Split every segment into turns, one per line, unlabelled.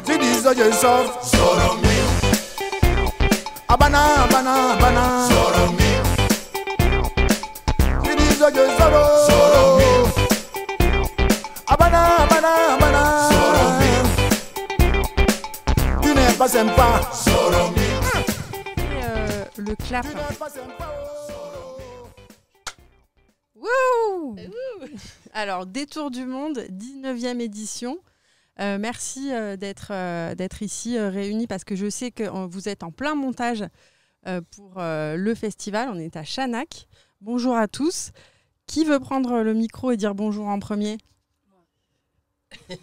Tu dis ça, je sors. Abana, abana, abana. Tu dis ça, je sors. Abana, abana, abana. Tu n'es pas sympa.
Le clap. Wouh! Alors, Détour du monde, 19e édition. Merci d'être ici réunis parce que je sais que vous êtes en plein montage pour le festival. On est à Chanac. Bonjour à tous. Qui veut prendre le micro et dire bonjour en premier?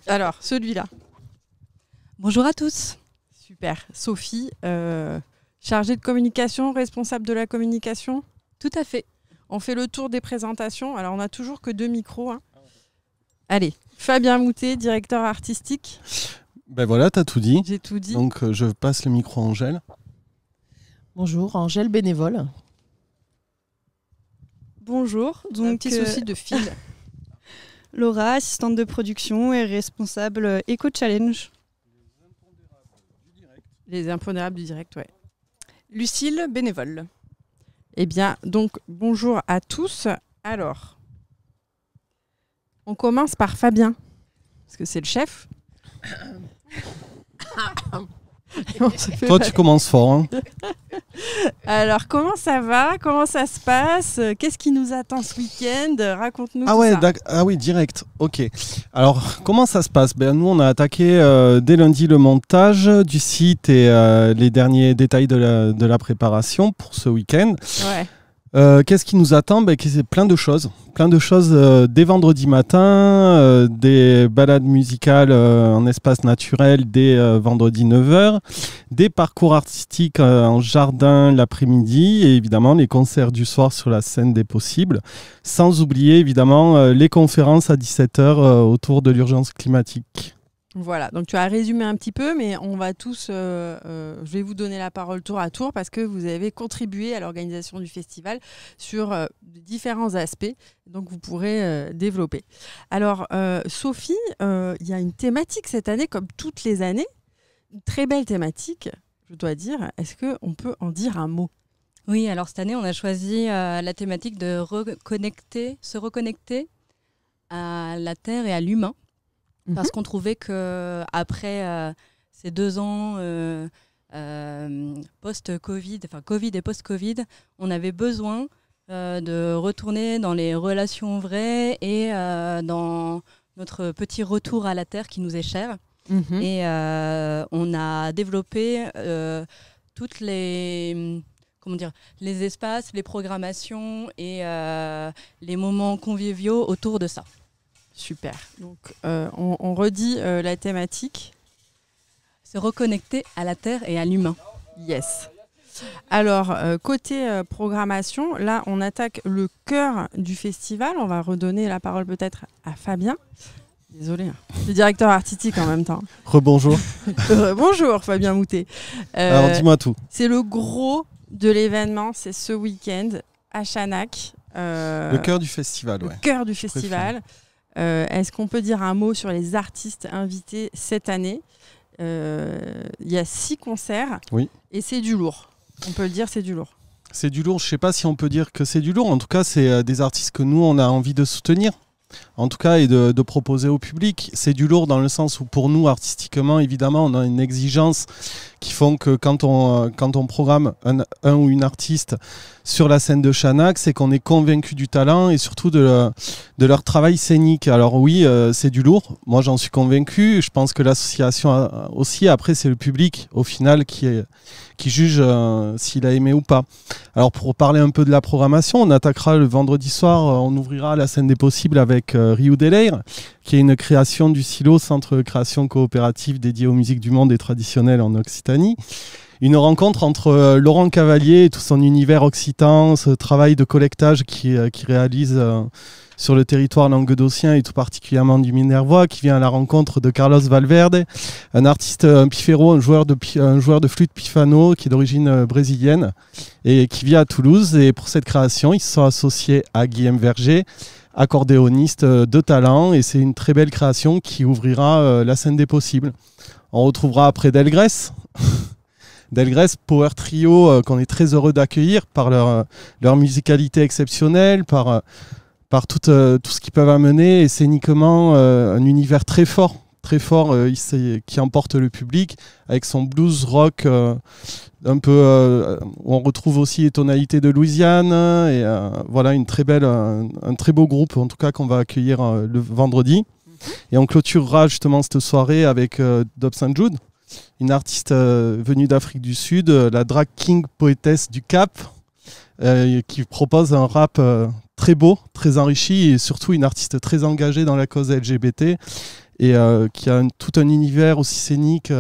Alors, celui-là.
Bonjour à tous.
Super. Sophie, chargée de communication, responsable de la communication?
Tout à fait.
On fait le tour des présentations. Alors, on n'a toujours que 2 micros. Hein. Allez, Fabien Moutet, directeur artistique.
Ben voilà, t'as tout dit.
J'ai tout dit.
Donc, je passe le micro à Angèle.
Bonjour, Angèle bénévole.
Bonjour. Donc,
un petit souci de fil.
Laura, assistante de production et responsable Eco Challenge.
Les impondérables du direct, ouais.
Lucille, bénévole.
Eh bien, donc, bonjour à tous. Alors, on commence par Fabien, parce que c'est le chef.
Toi, tu commences fort. Hein.
Alors, comment ça va? Comment ça se passe? Qu'est-ce qui nous attend ce week-end? Raconte-nous tout
ouais,
ça.
Ah oui, direct. Ok. Alors, comment ça se passe? Nous, on a attaqué dès lundi le montage du site et les derniers détails de la préparation pour ce week-end.
Ouais.
Qu'est-ce qui nous attend? C'est plein de choses dès vendredi matin, des balades musicales en espace naturel dès vendredi 9h, des parcours artistiques en jardin l'après-midi et évidemment les concerts du soir sur la scène des possibles, sans oublier évidemment les conférences à 17h autour de l'urgence climatique.
Voilà, donc tu as résumé un petit peu, mais on va tous, je vais vous donner la parole tour à tour parce que vous avez contribué à l'organisation du festival sur différents aspects, donc vous pourrez développer. Alors Sophie, il y a une thématique cette année, comme toutes les années, une très belle thématique, je dois dire. Est-ce qu'on peut en dire un mot?
Oui, alors cette année, on a choisi la thématique de se reconnecter à la Terre et à l'humain. Parce qu'on trouvait qu'après ces 2 ans post-Covid, enfin Covid et post-Covid, on avait besoin de retourner dans les relations vraies et dans notre petit retour à la Terre qui nous est cher. Et on a développé toutes les espaces, les programmations et les moments conviviaux autour de ça.
Super. Donc, on redit la thématique.
Se reconnecter à la Terre et à l'humain.
Yes. Alors, côté programmation, là, on attaque le cœur du festival. On va redonner la parole peut-être à Fabien. Désolé, le directeur artistique en même temps.
Rebonjour.
Bonjour Fabien Moutet.
Alors, dis-moi tout.
C'est le gros de l'événement, c'est ce week-end à Chanac.
Le cœur du festival,
Le cœur du festival. Est-ce qu'on peut dire un mot sur les artistes invités cette année? Il y a 6 concerts et c'est du lourd. On peut le dire, c'est du lourd.
C'est du lourd, je ne sais pas si on peut dire que c'est du lourd. En tout cas, c'est des artistes que nous, on a envie de soutenir. En tout cas, et de proposer au public. C'est du lourd dans le sens où pour nous, artistiquement, évidemment, on a une exigence qui font que quand on programme un ou une artiste sur la scène de Chanac, c'est qu'on est convaincu du talent et surtout de leur travail scénique. Alors oui, c'est du lourd. Moi, j'en suis convaincu. Je pense que l'association aussi. Après, c'est le public, au final, qui juge s'il a aimé ou pas. Alors, pour parler un peu de la programmation, on attaquera le vendredi soir. On ouvrira la scène des possibles avec Rio Deleire, qui est une création du Silo, centre de création coopérative dédié aux musiques du monde et traditionnelles en Occitanie. une rencontre entre Laurent Cavalier et tout son univers occitan, ce travail de collectage qu'il réalise sur le territoire languedocien et tout particulièrement du Minervois, qui vient à la rencontre de Carlos Valverde, un artiste pifero, un joueur de flûte pifano qui est d'origine brésilienne et qui vit à Toulouse. Et pour cette création, ils se sont associés à Guillaume Verger, accordéoniste de talent, et c'est une très belle création qui ouvrira la scène des possibles. On retrouvera après Delgrès. Delgrès, power trio qu'on est très heureux d'accueillir par leur musicalité exceptionnelle, par tout ce qu'ils peuvent amener, et scéniquement un univers très fort qui emporte le public, avec son blues rock un peu où on retrouve aussi les tonalités de Louisiane, et voilà un très beau groupe en tout cas qu'on va accueillir le vendredi. Et on clôturera justement cette soirée avec Dob St. Jude, une artiste venue d'Afrique du Sud, la drag king poétesse du Cap, qui propose un rap très beau, très enrichi, et surtout une artiste très engagée dans la cause LGBT, et qui a tout un univers aussi scénique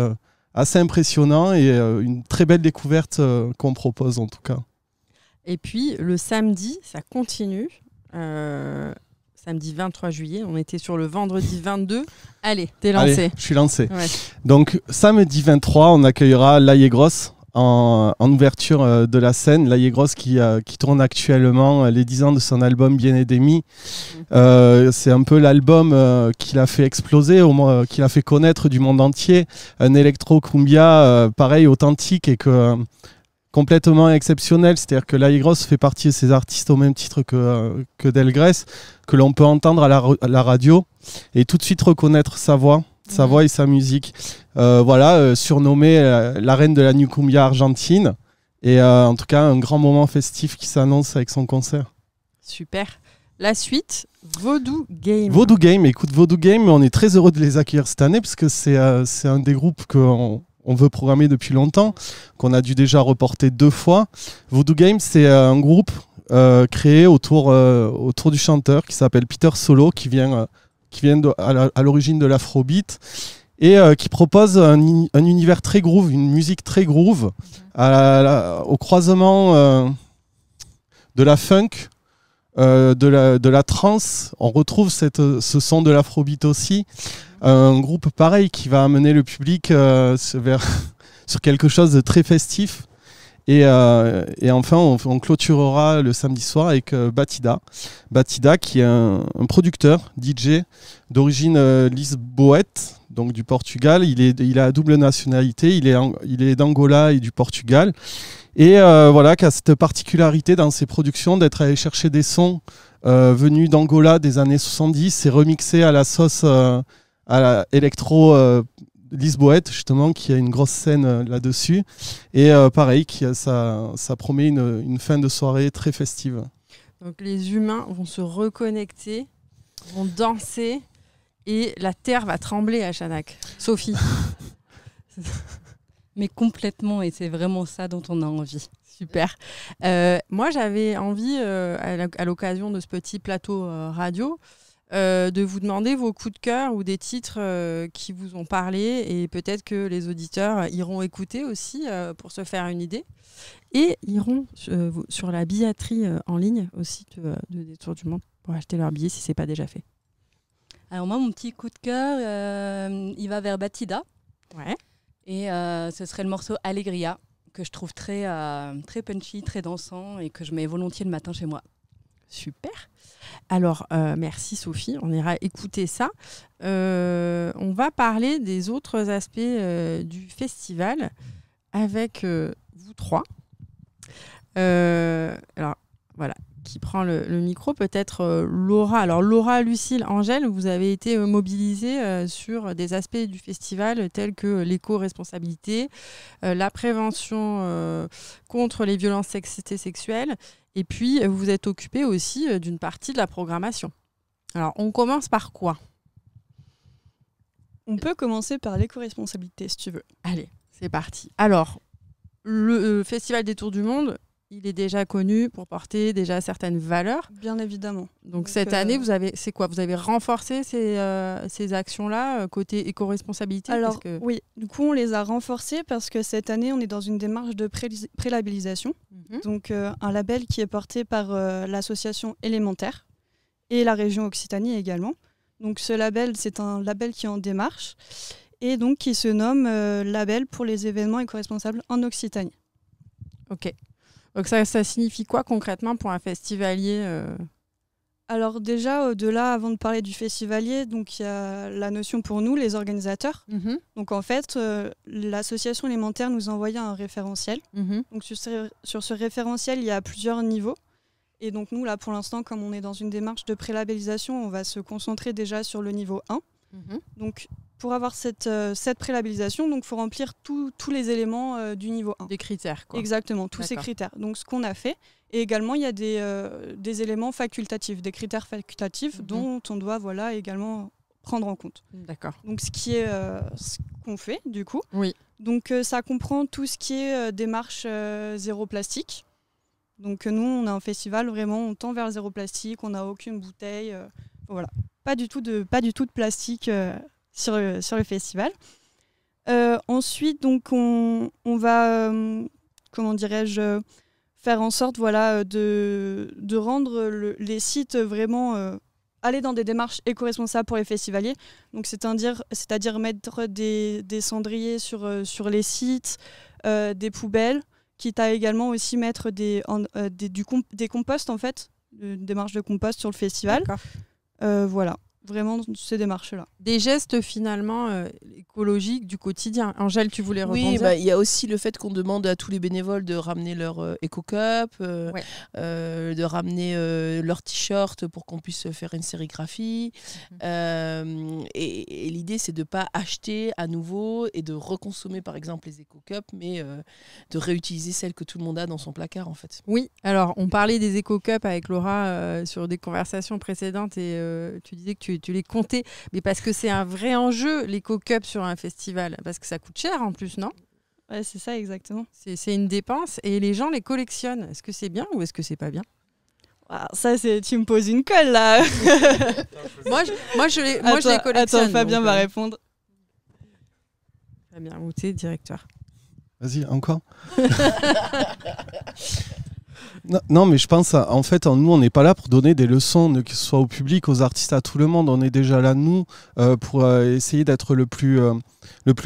assez impressionnant, et une très belle découverte qu'on propose en tout cas.
Et puis le samedi, ça continue. Samedi 23 juillet, on était sur le vendredi 22. Allez, t'es lancé.
Allez, je suis lancé.
Ouais.
Donc samedi 23, on accueillera Laïe-Grosse en ouverture de la scène. Laïe-Grosse qui tourne actuellement les 10 ans de son album Bien et Demi. C'est un peu l'album qui l'a fait exploser, qui l'a fait connaître du monde entier. Un électro-cumbia pareil, authentique, et complètement exceptionnel. C'est-à-dire que Laïe-Grosse fait partie de ces artistes au même titre que Delgrès, que l'on peut entendre à la radio et tout de suite reconnaître sa voix et sa musique. Surnommée la reine de la New Cumbia argentine. Et en tout cas, un grand moment festif qui s'annonce avec son concert.
Super. La suite, Voodoo Game.
Voodoo Game, on est très heureux de les accueillir cette année parce que c'est un des groupes qu'on veut programmer depuis longtemps, qu'on a dû déjà reporter 2 fois. Voodoo Game, c'est un groupe créé autour du chanteur qui s'appelle Peter Solo, qui vient à l'origine de l'afrobeat, et qui propose un univers très groove, une musique très groove, au croisement de la funk, de la trance. On retrouve ce son de l'afrobeat aussi. Un groupe pareil qui va amener le public sur quelque chose de très festif. Et enfin, on clôturera le samedi soir avec Batida. Batida, qui est un producteur, DJ, d'origine lisboète, donc du Portugal. Il a la double nationalité, il est d'Angola et du Portugal. Et qui a cette particularité dans ses productions d'être allé chercher des sons venus d'Angola des années 70 et remixés à la sauce à la électro lisboète, justement, qui a une grosse scène là-dessus. Et pareil, ça promet une fin de soirée très festive.
Donc les humains vont se reconnecter, vont danser, et la terre va trembler à Chanac. Sophie.
Mais complètement, et c'est vraiment ça dont on a envie.
Super. Moi, j'avais envie, à l'occasion de ce petit plateau radio, de vous demander vos coups de cœur ou des titres qui vous ont parlé, et peut-être que les auditeurs iront écouter aussi pour se faire une idée, et iront sur la billetterie en ligne aussi de Détour du Monde pour acheter leur billet si ce n'est pas déjà fait.
Alors moi, mon petit coup de cœur, il va vers Batida.
Ouais.
Et ce serait le morceau Allegria, que je trouve très punchy, très dansant, et que je mets volontiers le matin chez moi.
Super. Alors, merci Sophie, on ira écouter ça. On va parler des autres aspects du festival avec vous trois. Alors, voilà, qui prend le micro, peut-être Laura. Alors, Laura, Lucille, Angèle, vous avez été mobilisées sur des aspects du festival tels que l'éco-responsabilité, la prévention contre les violences sexuelles, et puis vous vous êtes occupée aussi d'une partie de la programmation. Alors, on commence par quoi ?
On peut commencer par l'éco-responsabilité, si tu veux.
Allez, c'est parti. Alors, le Festival des Tours du Monde, il est déjà connu pour porter déjà certaines valeurs.
Bien évidemment.
Donc cette année, vous avez renforcé ces actions-là côté éco-responsabilité?
Alors oui, du coup on les a renforcées parce que cette année on est dans une démarche de prélabellisation. Donc un label qui est porté par l'association Élémentaire et la région Occitanie également. Donc ce label, c'est un label qui est en démarche et donc qui se nomme label pour les événements éco-responsables en Occitanie.
Ok. Donc ça signifie quoi concrètement pour un festivalier
Alors déjà, au-delà, avant de parler du festivalier, donc il y a la notion pour nous, les organisateurs. Donc en fait, l'association Élémentaire nous a envoyé un référentiel. Donc sur ce référentiel, il y a plusieurs niveaux. Et donc nous, là, pour l'instant, comme on est dans une démarche de prélabellisation, on va se concentrer déjà sur le niveau 1. Donc pour avoir cette prélabellisation, il faut remplir tous les éléments du niveau 1.
Des critères, quoi.
Exactement, tous ces critères. Donc ce qu'on a fait. Et également, il y a des éléments facultatifs, des critères facultatifs dont on doit également prendre en compte.
D'accord.
Donc ce qui est ce qu'on fait, du coup.
Oui.
Donc ça comprend tout ce qui est démarche zéro plastique. Donc nous, on a un festival, vraiment, on tend vers le zéro plastique, on n'a aucune bouteille. Voilà. Pas du tout de plastique sur le festival. Ensuite, donc, on va, comment dirais-je, faire en sorte de rendre les sites vraiment aller dans des démarches éco-responsables pour les festivaliers. Donc, c'est-à-dire mettre des cendriers sur les sites, des poubelles, quitte à également aussi mettre des composts, en fait, des démarches de compost sur le festival. Voilà. Vraiment ces démarches-là.
Des gestes finalement écologiques du quotidien. Angèle, tu voulais rebondir?
Oui, il y a aussi le fait qu'on demande à tous les bénévoles de ramener leur éco-cup, de ramener leur t-shirt pour qu'on puisse faire une sérigraphie. Et l'idée, c'est de ne pas acheter à nouveau et de reconsommer par exemple les éco-cups, mais de réutiliser celles que tout le monde a dans son placard en fait.
Oui, alors on parlait des éco-cups avec Laura sur des conversations précédentes et tu disais que tu les comptais, mais parce que c'est un vrai enjeu, l'éco-cup sur un festival, parce que ça coûte cher en plus, non?
Ouais, c'est ça, exactement.
C'est une dépense et les gens les collectionnent. Est-ce que c'est bien ou est-ce que c'est pas bien?
Ça, tu me poses une colle, là.
moi, je les collectionne.
Attends, Fabien va répondre.
Fabien, où t'es, directeur?
Vas-y, encore. Non, mais je pense, en fait, nous, on n'est pas là pour donner des leçons, que ce soit au public, aux artistes, à tout le monde. On est déjà là, nous, pour essayer d'être le plus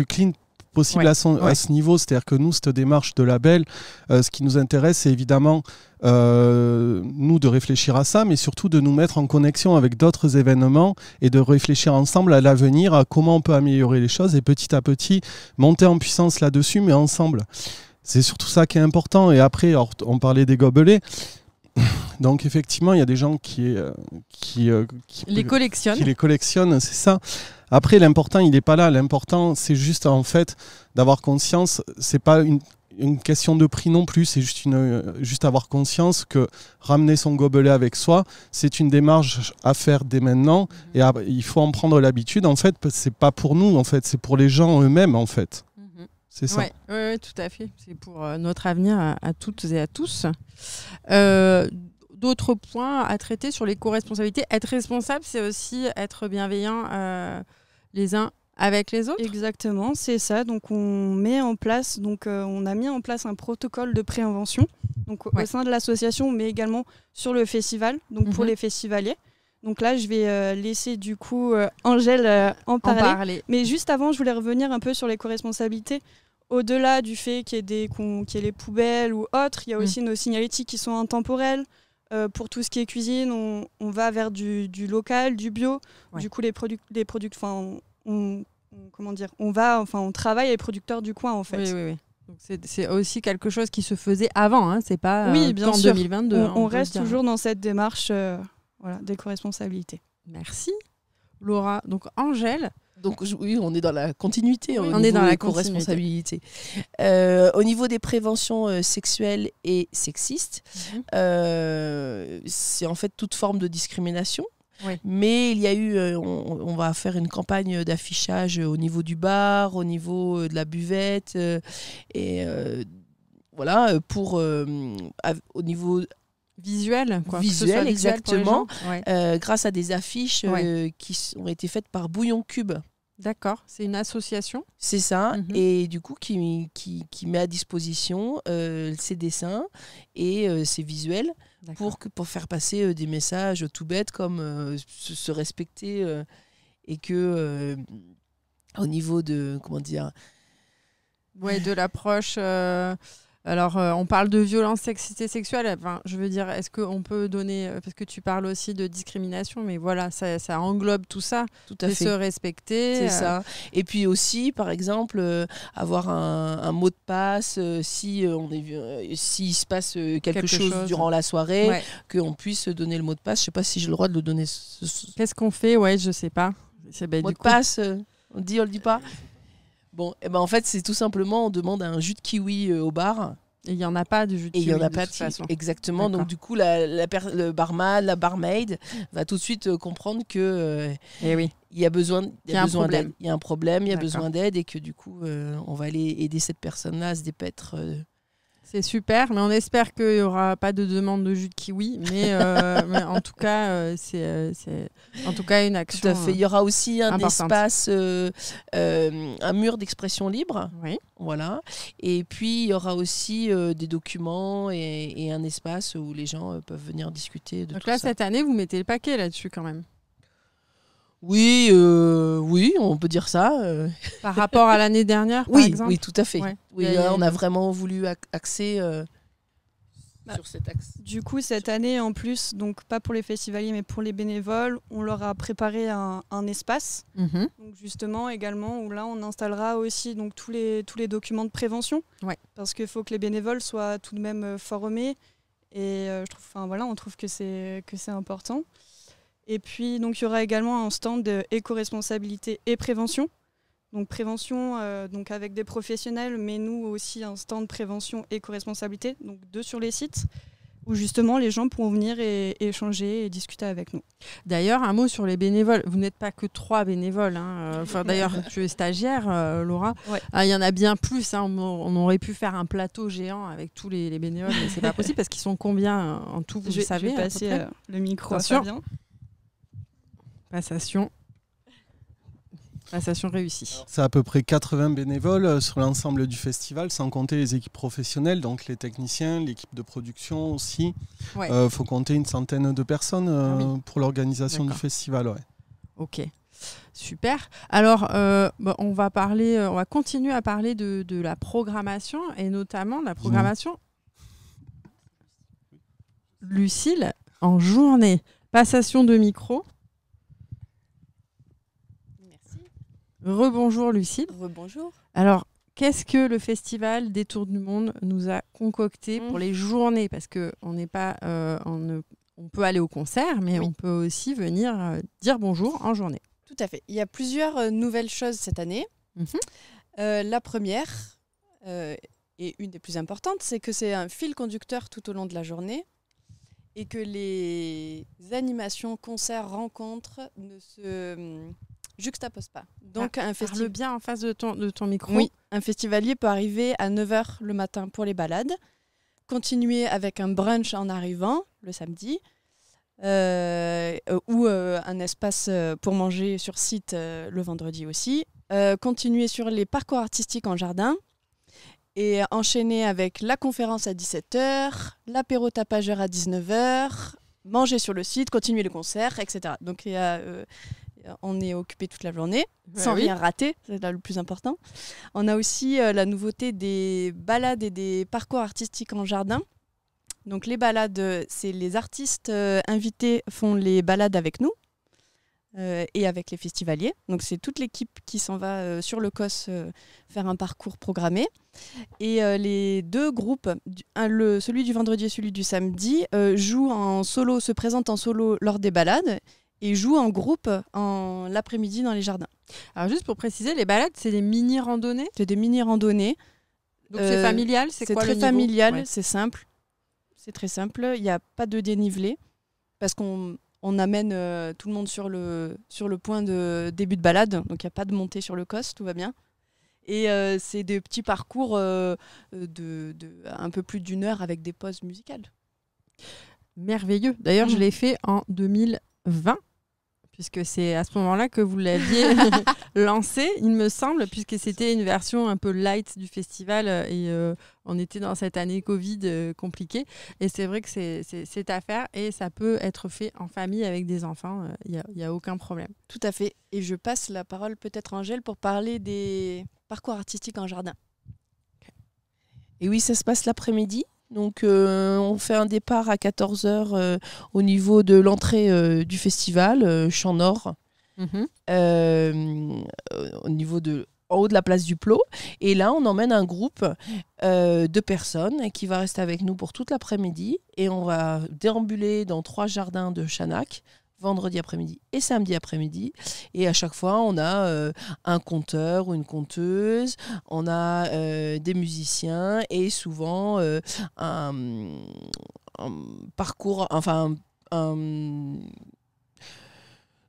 clean possible à ce niveau. C'est-à-dire que nous, cette démarche de label, ce qui nous intéresse, c'est évidemment, nous, de réfléchir à ça, mais surtout de nous mettre en connexion avec d'autres événements et de réfléchir ensemble à l'avenir, à comment on peut améliorer les choses et petit à petit monter en puissance là-dessus, mais ensemble. C'est surtout ça qui est important. Et après, on parlait des gobelets. Donc effectivement, il y a des gens qui
les collectionnent.
Qui les collectionnent, c'est ça. Après, l'important, il n'est pas là. L'important, c'est juste en fait d'avoir conscience. C'est pas une question de prix non plus. C'est juste avoir conscience que ramener son gobelet avec soi, c'est une démarche à faire dès maintenant. Et il faut en prendre l'habitude. En fait, c'est pas pour nous. En fait, c'est pour les gens eux-mêmes. En fait. C'est ça.
Oui, tout à fait. C'est pour notre avenir à toutes et à tous. D'autres points à traiter sur l'éco-responsabilité. Être responsable, c'est aussi être bienveillant les uns avec les autres.
Exactement, c'est ça. Donc on a mis en place un protocole de prévention au sein de l'association, mais également sur le festival, donc pour les festivaliers. Donc là, je vais laisser du coup Angèle en parler. Mais juste avant, je voulais revenir un peu sur l'éco-responsabilité. Au-delà du fait qu'il y ait les poubelles ou autres, il y a aussi nos signalétiques qui sont intemporels. Pour tout ce qui est cuisine, on va vers du local, du bio. Du coup, les produits, on travaille avec les producteurs du coin en fait.
Oui. Donc c'est aussi quelque chose qui se faisait avant, hein. C'est pas
bien
en
sûr.
2022.
On reste toujours dans cette démarche d'éco-responsabilité.
Merci. Laura, donc Angèle.
Donc oui, on est dans la continuité.
On est dans la
responsabilité. Au niveau des préventions sexuelles et sexistes, c'est en fait toute forme de discrimination. Oui. Mais il y a eu, on va faire une campagne d'affichage au niveau du bar, au niveau de la buvette, voilà, pour au niveau
Visuel, quoi.
visuel, exactement,
pour les gens. Ouais.
grâce à des affiches qui ont été faites par Bouillon Cube.
D'accord, c'est une association.
C'est ça,
Mhm.
et du coup qui met à disposition ses dessins et ses visuels pour faire passer des messages tout bêtes comme se respecter et que au niveau de, comment dire,
Ouais, de l'approche. Alors, on parle de violence sexiste et sexuelle. Enfin, je veux dire, est-ce qu'on peut donner... Parce que tu parles aussi de discrimination, mais voilà, ça englobe tout ça.
tout à
Et
fait.
se respecter.
C'est ça. Et puis aussi, par exemple, avoir un mot de passe s'il se passe quelque chose durant la soirée,
Ouais.
qu'on puisse donner le mot de passe. Je sais pas si j'ai le droit de le donner.
Qu'est-ce qu'on fait? Ouais, je sais pas.
Mot de passe, on le dit, on le dit pas. Bon, et ben en fait, c'est tout simplement, on demande un jus de kiwi au bar.
Et il n'y en a pas de jus de
Et il
kiwi
n'y en a
de
pas
toute façon.
exactement.
D'accord.
Donc du coup, le barman, la barmaid va tout de suite comprendre que
Eh oui.
il y a besoin,
Il y a un
besoin
problème.
d'aide. Il y a un problème, il y a
D'accord.
besoin d'aide, et que du coup, on va aller aider cette personne-là à se dépaître.
C'est super, mais on espère qu'il n'y aura pas de demande de jus de kiwi. Mais en tout cas, c'est en tout cas une action.
Tout à fait. Il y aura aussi un
importante.
espace, un mur d'expression libre.
Oui.
Voilà. Et puis, il y aura aussi des documents et un espace où les gens peuvent venir discuter de
Donc
tout
là,
ça.
cette année, vous mettez le paquet là-dessus quand même.
Oui, oui, on peut dire ça.
Par rapport à l'année dernière, par
Oui,
exemple.
oui, tout à fait.
Ouais.
Oui,
Il y a
là, on a
une-
vraiment voulu axer
Bah,
sur cet axe.
Du coup, cette année, en plus, donc pas pour les festivaliers, mais pour les bénévoles, on leur a préparé un espace.
Mhm.
Donc justement, également, où là, on installera aussi donc, tous les documents de prévention.
Ouais.
Parce qu'il faut que les bénévoles soient tout de même formés. Et on trouve que c'est important. Et puis, donc, il y aura également un stand de éco-responsabilité et prévention. Donc, prévention donc avec des professionnels, mais nous aussi un stand prévention éco-responsabilité, donc 2 sur les sites, où justement les gens pourront venir et échanger et discuter avec nous.
D'ailleurs, un mot sur les bénévoles. Vous n'êtes pas que 3 bénévoles. Hein. D'ailleurs, tu es stagiaire, Laura.
Ouais.
Il y en a bien plus. Hein. On aurait pu faire un plateau géant avec tous les bénévoles, mais c'est pas possible parce qu'ils sont combien en tout, vous
Je
savez
vais
à peu
passer
près
le micro à
Attention.
Fabien.
Passation réussie.
C'est à peu près 80 bénévoles sur l'ensemble du festival, sans compter les équipes professionnelles, donc les techniciens, l'équipe de production aussi.
Ouais.
Faut compter une centaine de personnes
oui.
pour l'organisation du
D'accord.
festival. Ouais.
Ok. Super. Alors, on va continuer à parler de la programmation et notamment de la programmation. Lucille, en journée, passation de micro.
Merci.
Rebonjour Lucille.
Rebonjour.
Alors, qu'est-ce que le festival des Tours du Monde nous a concocté pour les journées? Parce que on peut aller au concert, mais
Oui.
on peut aussi venir dire bonjour en journée.
Tout à fait. Il y a plusieurs nouvelles choses cette année.
Mhm.
La première, et une des plus importantes, c'est que c'est un fil conducteur tout au long de la journée et que les animations, concerts, rencontres ne se juxtaposent pas. Donc un
Parle
festival.
bien en face de ton micro.
Oui, un festivalier peut arriver à 9h le matin pour les balades, continuer avec un brunch en arrivant le samedi, ou un espace pour manger sur site le vendredi aussi, continuer sur les parcours artistiques en jardin et enchaîner avec la conférence à 17h, l'apéro tapageur à 19h, manger sur le site, continuer le concert, etc. Donc on est occupé toute la journée, sans
oui.
rien rater, c'est là le plus important. On a aussi la nouveauté des balades et des parcours artistiques en jardin. Donc les balades, c'est les artistes invités font les balades avec nous et avec les festivaliers. Donc c'est toute l'équipe qui s'en va sur le COS faire un parcours programmé. Et les 2 groupes, celui du vendredi et celui du samedi, jouent en solo, se présentent en solo lors des balades et jouent en groupe l'après-midi dans les jardins.
Alors juste pour préciser, les balades, c'est des mini-randonnées.
C'est des mini-randonnées.
Donc c'est familial, c'est quoi
très
le niveau?
familial,
Ouais.
c'est simple. C'est très simple. Il n'y a pas de dénivelé parce qu'on amène tout le monde sur le point de début de balade. Donc il n'y a pas de montée sur le COS, tout va bien. Et c'est des petits parcours de un peu plus d'1 heure avec des pauses musicales.
Merveilleux. D'ailleurs, je l'ai fait en 2020, puisque c'est à ce moment-là que vous l'aviez lancé, il me semble, puisque c'était une version un peu light du festival et on était dans cette année Covid compliquée. Et c'est vrai que c'est à faire et ça peut être fait en famille avec des enfants, il n'y a aucun problème.
Tout à fait. Et je passe la parole peut-être à Angèle pour parler des parcours artistiques en jardin.
Et oui, ça se passe l'après-midi. Donc, on fait un départ à 14h au niveau de l'entrée du festival, Champ Nord, au niveau en haut de la place du Plot. Et là, on emmène un groupe de personnes qui va rester avec nous pour toute l'après-midi. Et on va déambuler dans 3 jardins de Chanac, vendredi après-midi et samedi après-midi. Et à chaque fois, on a un conteur ou une conteuse, on a des musiciens et souvent un parcours, enfin, de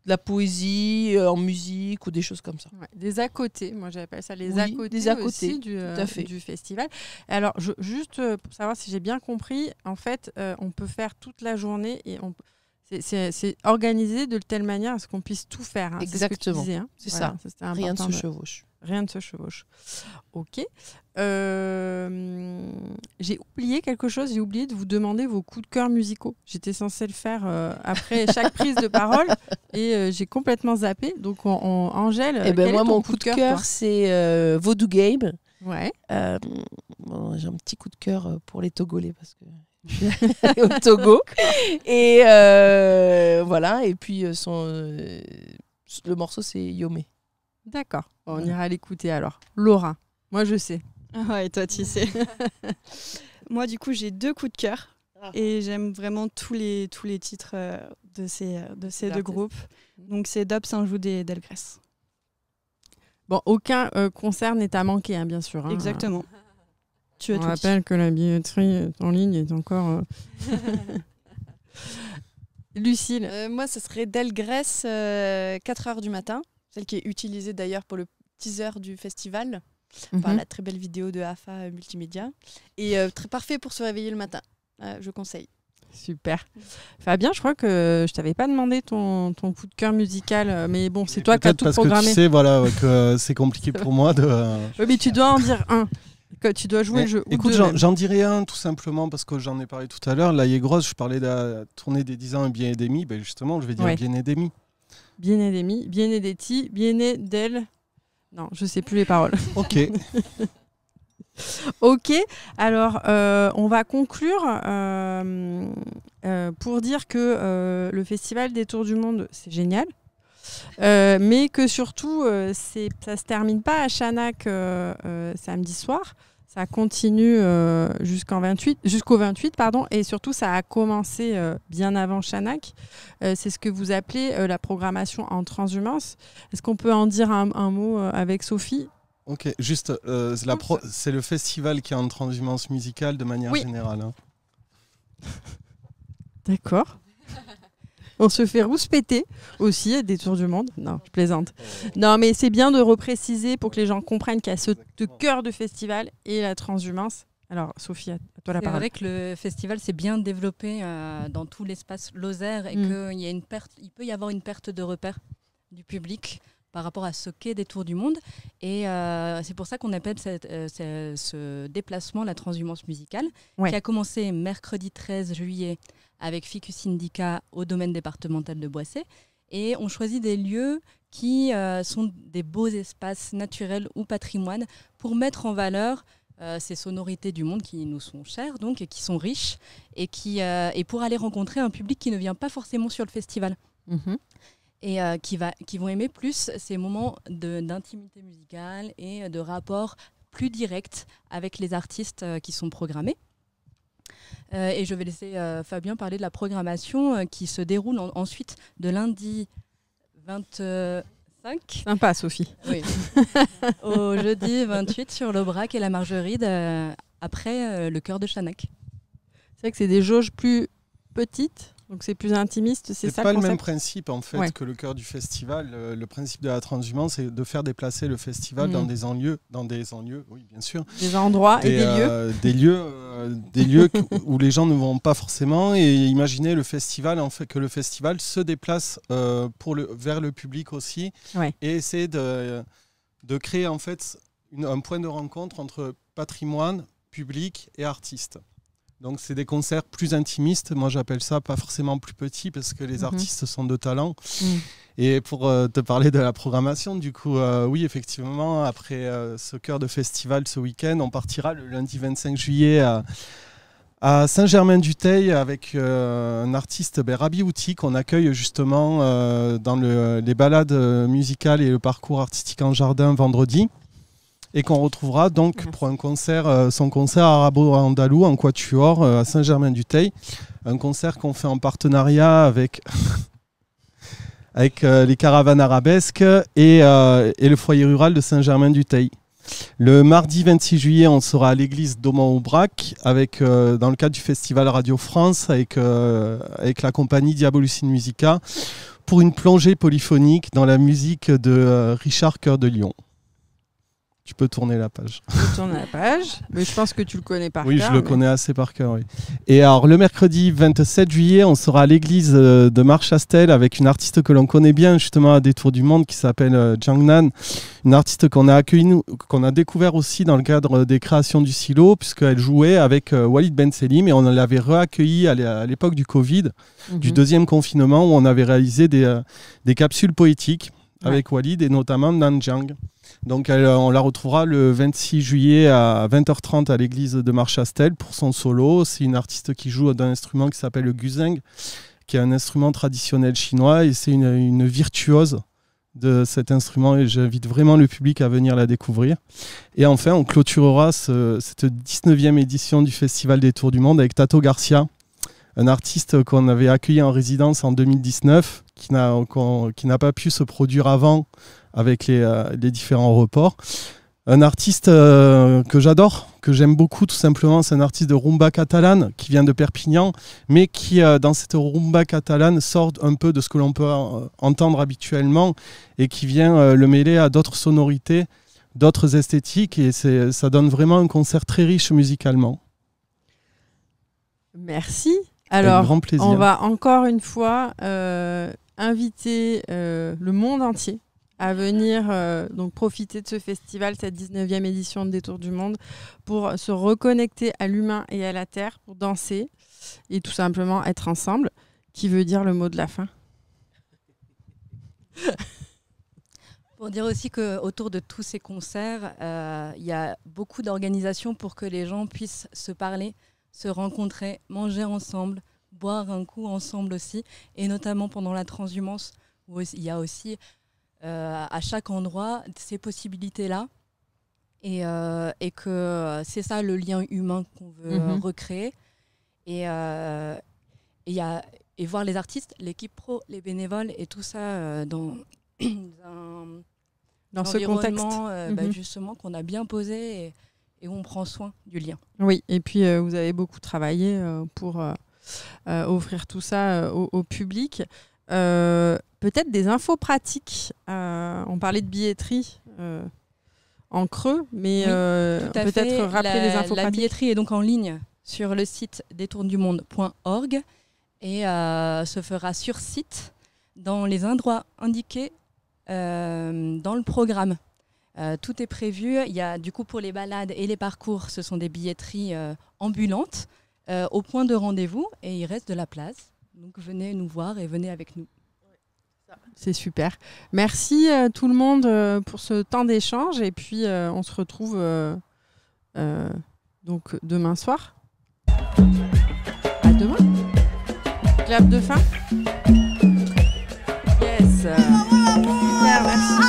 la poésie en musique ou des choses comme ça.
Ouais, des à côté, moi j'appelle ça les
Oui,
à côté,
des à côté
aussi du festival. Alors, juste pour savoir si j'ai bien compris, en fait, on peut faire toute la journée et c'est organisé de telle manière à ce qu'on puisse tout faire. Hein.
Exactement.
C'est ce que tu disais, hein.
C'est
voilà,
ça. Rien ne se chevauche.
Rien ne se chevauche. Ok. J'ai oublié quelque chose. J'ai oublié de vous demander vos coups de cœur musicaux. J'étais censée le faire après chaque prise de parole et j'ai complètement zappé. Donc, Angèle, quel
moi,
est ton
mon coup de cœur, c'est Voodoo Game.
Ouais.
J'ai un petit coup de cœur pour les Togolais parce que je suis allée au Togo. Et voilà. Et puis, le morceau, c'est Yomé.
D'accord. On ira l'écouter alors. Laura, moi je sais.
Ouais, toi tu sais. Moi du coup j'ai 2 coups de cœur et j'aime vraiment tous les titres de ces 2 groupes. Donc c'est Dob Saint-Joud et Delgrès.
Bon, aucun concert n'est à manquer, hein, bien sûr. Hein.
Exactement.
On rappelle que la billetterie en ligne est encore... Lucille.
Moi ce serait Delgrès 4h du matin. Celle qui est utilisée d'ailleurs pour le teaser du festival, par la très belle vidéo de AFA Multimédia. Et très parfait pour se réveiller le matin, je conseille.
Super. Fabien, je crois que je t'avais pas demandé ton coup de cœur musical, mais bon, c'est toi qui as tout programmé.
Parce que tu sais, voilà, que c'est compliqué pour moi de...
Oui, mais tu dois en dire un. Que tu dois jouer le jeu.
Écoute, j'en dirais un tout simplement parce que j'en ai parlé tout à l'heure. Là, il est grosse, je parlais de la tournée des 10 ans et Bien et Demi. Ben justement, je vais dire Bien et Demi.
Bien et Demi, Bien et Deti, Bien et Del. Non, je sais plus les paroles.
Ok.
Ok, alors on va conclure pour dire que le Festival des Tours du Monde, c'est génial. Mais que surtout, ça se termine pas à Chanac samedi soir. Ça continue jusqu'au 28, et surtout ça a commencé bien avant Chanac. C'est ce que vous appelez la programmation en transhumance. Est-ce qu'on peut en dire un mot avec Sophie ?
Ok, juste, c'est le festival qui est en transhumance musicale de manière générale. Hein.
D'accord. On se fait rouspéter aussi à des Tours du Monde. Non, je plaisante. Non, mais c'est bien de repréciser pour que les gens comprennent qu'il y a ce cœur de festival et la transhumance. Alors, Sophie, à toi la parole.
C'est vrai que le festival s'est bien développé dans tout l'espace Lozère et qu'il peut y avoir une perte de repère du public par rapport à ce qu'est des Tours du Monde. Et c'est pour ça qu'on appelle ce déplacement la transhumance musicale, qui a commencé mercredi 13 juillet avec Ficus Indica au domaine départemental de Boissé. Et on choisit des lieux qui sont des beaux espaces naturels ou patrimoine pour mettre en valeur ces sonorités du monde qui nous sont chères, donc, et qui sont riches, et pour aller rencontrer un public qui ne vient pas forcément sur le festival. Et qui vont aimer plus ces moments d'intimité musicale et de rapport plus direct avec les artistes qui sont programmés. Et je vais laisser Fabien parler de la programmation qui se déroule ensuite de lundi 25
Sympa, Sophie.
Oui. Au jeudi 28 sur l'Aubrac et la Margeride, après le chœur de Chanac.
C'est vrai que c'est des jauges plus petites Donc c'est plus intimiste, c'est ça
pas
le
le même
concept
principe en fait que le cœur du festival. Le principe de la transhumance, c'est de faire déplacer le festival dans des enlieux, oui bien sûr.
Des endroits et des lieux.
Des lieux où les gens ne vont pas forcément, et imaginer le festival, en fait, que le festival se déplace vers le public aussi, et essayer de créer en fait un point de rencontre entre patrimoine, public et artistes. Donc c'est des concerts plus intimistes, moi j'appelle ça pas forcément plus petits parce que les artistes sont de talent. Et pour te parler de la programmation, du coup, oui effectivement, après ce cœur de festival ce week-end, on partira le lundi 25 juillet à Saint-Germain-du-Teil avec un artiste, Rabi Outi, qu'on accueille justement dans les balades musicales et le parcours artistique en jardin vendredi. Et qu'on retrouvera donc pour un concert, son concert arabo-andalou en quatuor à Saint-Germain-du-Teil. Un concert qu'on fait en partenariat avec les caravanes arabesques et le foyer rural de Saint-Germain-du-Teil. Le mardi 26 juillet, on sera à l'église d'Aumont-Aubrac dans le cadre du festival Radio France avec la compagnie Diabolucine Musica pour une plongée polyphonique dans la musique de Richard Cœur de Lion. Tu peux tourner la page.
Je tourne la page, mais je pense que tu le connais par cœur.
Oui, je le connais assez par cœur, oui. Et alors, le mercredi 27 juillet, on sera à l'église de Marchastel avec une artiste que l'on connaît bien, justement, à Détour du Monde, qui s'appelle Jiangnan. Une artiste qu'on a accueillie, qu'on a découvert aussi dans le cadre des créations du Silo, puisqu'elle jouait avec Walid Ben Selim, et on l'avait réaccueillie à l'époque du Covid, du deuxième confinement, où on avait réalisé des capsules poétiques avec Walid, et notamment Nanjiang. Donc on la retrouvera le 26 juillet à 20h30 à l'église de Marchastel pour son solo. C'est une artiste qui joue d'un instrument qui s'appelle le guzheng, qui est un instrument traditionnel chinois, et c'est une virtuose de cet instrument, et j'invite vraiment le public à venir la découvrir. Et enfin, on clôturera cette 19e édition du Festival des Tours du Monde avec Tato Garcia, un artiste qu'on avait accueilli en résidence en 2019, qui n'a pas pu se produire avant avec les différents reports. Un artiste que j'adore, que j'aime beaucoup tout simplement, c'est un artiste de rumba catalane qui vient de Perpignan, mais qui dans cette rumba catalane sort un peu de ce que l'on peut entendre habituellement et qui vient le mêler à d'autres sonorités, d'autres esthétiques, et ça donne vraiment un concert très riche musicalement.
Merci. Alors,
grand plaisir.
On va encore une fois inviter le monde entier à venir donc profiter de ce festival, cette 19e édition de Détour du Monde, pour se reconnecter à l'humain et à la terre, pour danser et tout simplement être ensemble. Qui veut dire le mot de la fin?
Pour dire aussi qu'autour de tous ces concerts, il y a beaucoup d'organisations pour que les gens puissent se parler, se rencontrer, manger ensemble, boire un coup ensemble aussi, et notamment pendant la transhumance, où il y a aussi à chaque endroit ces possibilités-là, et que c'est ça le lien humain qu'on veut recréer, et voir les artistes, l'équipe pro, les bénévoles et tout ça dans
ce contexte
justement qu'on a bien posé, et où on prend soin du lien.
Oui, et puis vous avez beaucoup travaillé pour offrir tout ça au public. Peut-être des infos pratiques. On parlait de billetterie en creux, mais peut-être rappeler les infos pratiques.
La billetterie est donc en ligne sur le site détourdumonde.org et se fera sur site dans les endroits indiqués dans le programme. Tout est prévu. Il y a du coup pour les balades et les parcours, ce sont des billetteries ambulantes au point de rendez-vous, et il reste de la place. Donc venez nous voir et venez avec nous.
C'est super. Merci tout le monde pour ce temps d'échange, et puis on se retrouve donc demain soir. À demain. Clap de fin. Yes. Super, merci.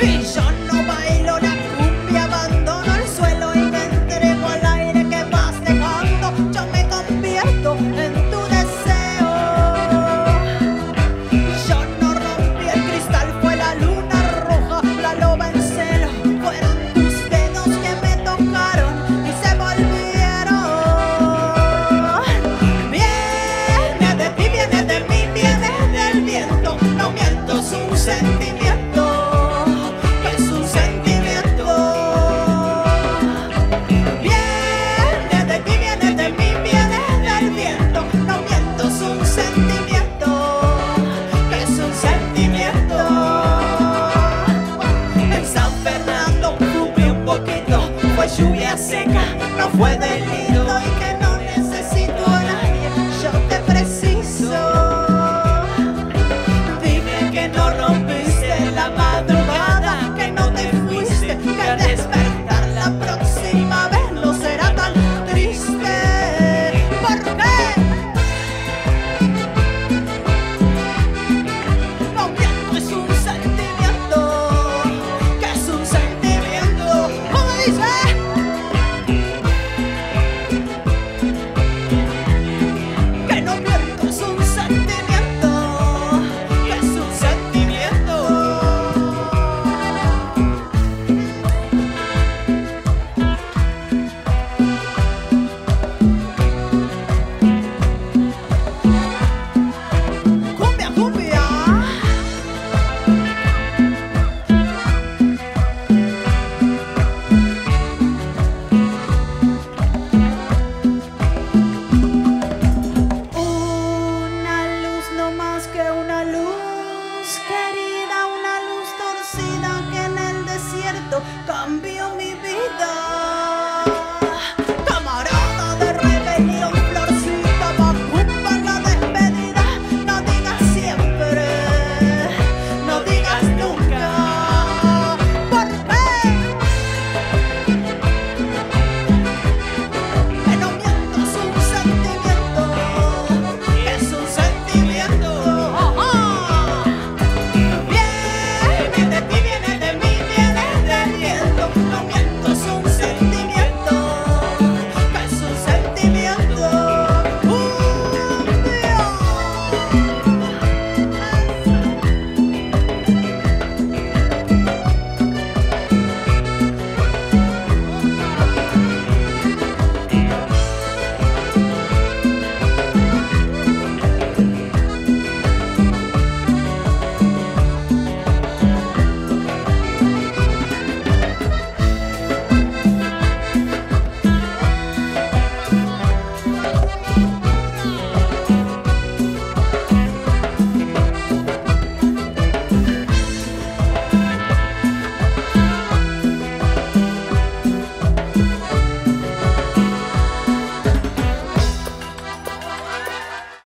Y yo no bailo la cumbia. no fue delito.